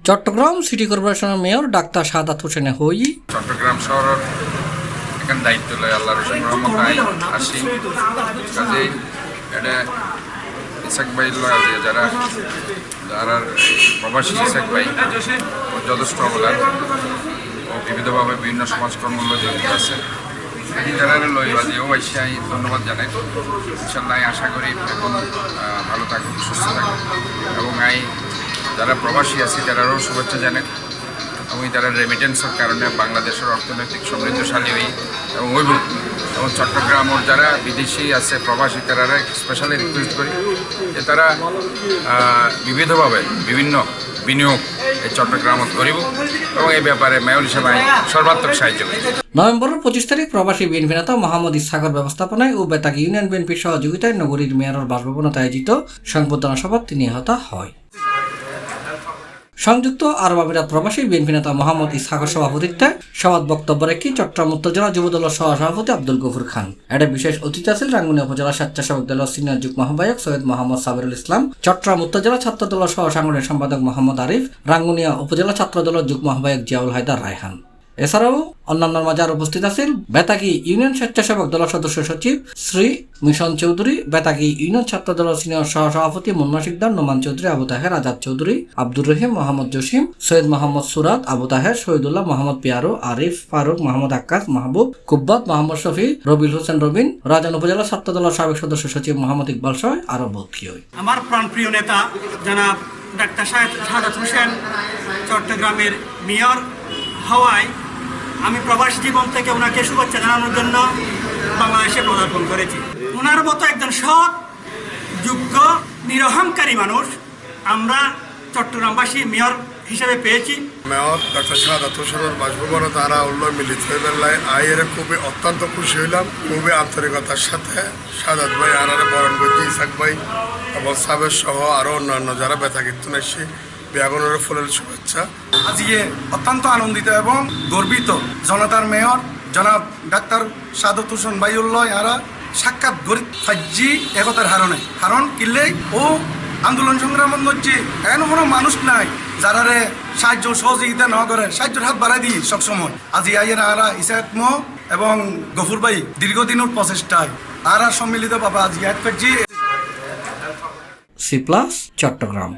Chittagong city কর্পোরেশনের mayor doctor Saadat হোসেনে হই চট্টগ্রাম শহরের এখানে দায়িত্ব লয় আল্লাহর রহমত আসি কাজে এটা ইসাক ভাই লয় যারা যারা প্রবাসী ইসাক ভাই যথেষ্ট অবদান ও বিবিধভাবে বিভিন্ন সমাজকর্ম জড়িত আছে যারা লয় বাজেও এসে আমি ধন্যবাদ জানাই। ইনশাল্লাহ আশা করি এখন ভালো থাকুক, সুস্থ থাকুক এবং যারা প্রবাসী আছে তারাও শুভেচ্ছা জানেন এবং তারা রেমিটেন্সের কারণে বাংলাদেশের অর্থনৈতিক সমৃদ্ধশালী হই এবং হইব এবং চট্টগ্রামের যারা বিদেশি আছে প্রবাসী তারা স্পেশালি রিকোয়েস্ট করি যে তারা বিবিধভাবে বিভিন্ন বিনিয়োগ এই চট্টগ্রামত করিব এবং এই ব্যাপারে মেয়র হিসেবে সর্বাত্মক সাহায্য করি। নভেম্বরের 25 তারিখ প্রবাসী বিএনপি নেতা মোহাম্মদ ইসহাকের ব্যবস্থাপনায় ও বেতাগী ইউনিয়ন বিএনপির সহযোগিতায় নগরীর মেয়রের বাসভবনে আয়োজিত সংবর্ধনা সভায় তিনি নিহত হয়। সংযুক্ত আরব আমিরাত প্রবাসী বিএনপি নেতা মোহাম্মদ ইসহাকের সভাপতিত্বে সভাত বক্তব্য রেখে চট্টগ্রাম উত্তর জেলা যুবদলের সহসভাপতি আব্দুল গফুর খান। এটা বিশেষ অতিথি আছেন রাঙ্গুনিয়া উপজেলা স্বেচ্ছাসেবক দলের সিনিয়র যুগ্ম আহ্বায়ক সৈয়দ মোহাম্মদ সাবিরুল ইসলাম, চট্টগ্রাম উত্তর জেলা ছাত্র দলের সহ সাংগঠনিক সম্পাদক মোহাম্মদ আরিফ, রাঙ্গুনিয়া উপজেলা ছাত্র দলের যুগ্ম আহ্বায়ক জিয়াউল হায়দার রায়হান। এছাড়াও অন্যান্য মাঝে উপস্থিত আছেন বেতাগী ইউনিয়ন স্বেচ্ছাসেবক দলের সদস্য সচিব শ্রী মিশন চৌধুরী, বেতাগী ইউনিয়ন ছাত্র দলের সিনিয়র সহসভাপতি মুন্না শিকদার, নোমান চৌধুরী, আবু তাহের, আজাদ চৌধুরী, আব্দুর রহিম, মোহাম্মদ জসিম, সৈয়দ মোহাম্মদ সুরাত, আবু তাহের, শহীদুল্লাহ, মোহাম্মদ পিয়ারো, আরিফ, ফারুক, মোহাম্মদ আক্কাস, মাহবুব, কুব্বাত, মোহাম্মদ শফি, রবিল হোসেন রবিন, রাজান উপজেলা ছাত্র দলের সাবেক সদস্য সচিব মোহাম্মদ ইকবাল সহ আরো বহুত কি হয়। আমার প্রাণপ্রিয় নেতা জনাব ডাক্তার সাদাত হোসেন চট্টগ্রামের মেয়র হওয়ায় আমি প্রবাসী জীবন থেকে ওনাকে শুভেচ্ছা জানানোর জন্য বাংলাদেশে পদার্পণ করেছি। ওনার মতো একজন সৎ, যোগ্য, নিরহংকারী মানুষ আমরা চট্টগ্রামবাসী মেয়র হিসেবে পেয়েছি। মেয়র ডাক্তার সাদাত হোসেনের বাসভবনে তারা উল্লয় মিলিত হয়ে বেলায় আইয়ের খুবই অত্যন্ত খুশি হইলাম। খুবই আন্তরিকতার সাথে সাদাত ভাই আনারে বরণ করছি, ইসাক ভাই এবং সাবের সহ আরও অন্যান্য যারা ব্যথা কীর্তন এসে বিয়াগনের ফুলের শুভেচ্ছা। আজকে অত্যন্ত আনন্দিত এবং গর্বিত জনতার মেয়র জনাব ডাক্তার সাদাত হোসেন ভাইউল্লাহ আরা সাক্ষাৎ গরিব ফাজ্জি একতার হারণে কারণ কিনলে ও আন্দোলন সংগ্রাম হচ্ছে এমন কোনো মানুষ নাই যারা সাহায্য সহযোগিতা না করে সাহায্যের হাত বাড়াই দিই সবসময়। আজি আইয়ের আরা ইসাক এবং গফুর ভাই দীর্ঘদিনের প্রচেষ্টায় আরা সম্মিলিত বাবা আজি এক ফাজ্জি C+ চট্টগ্রাম।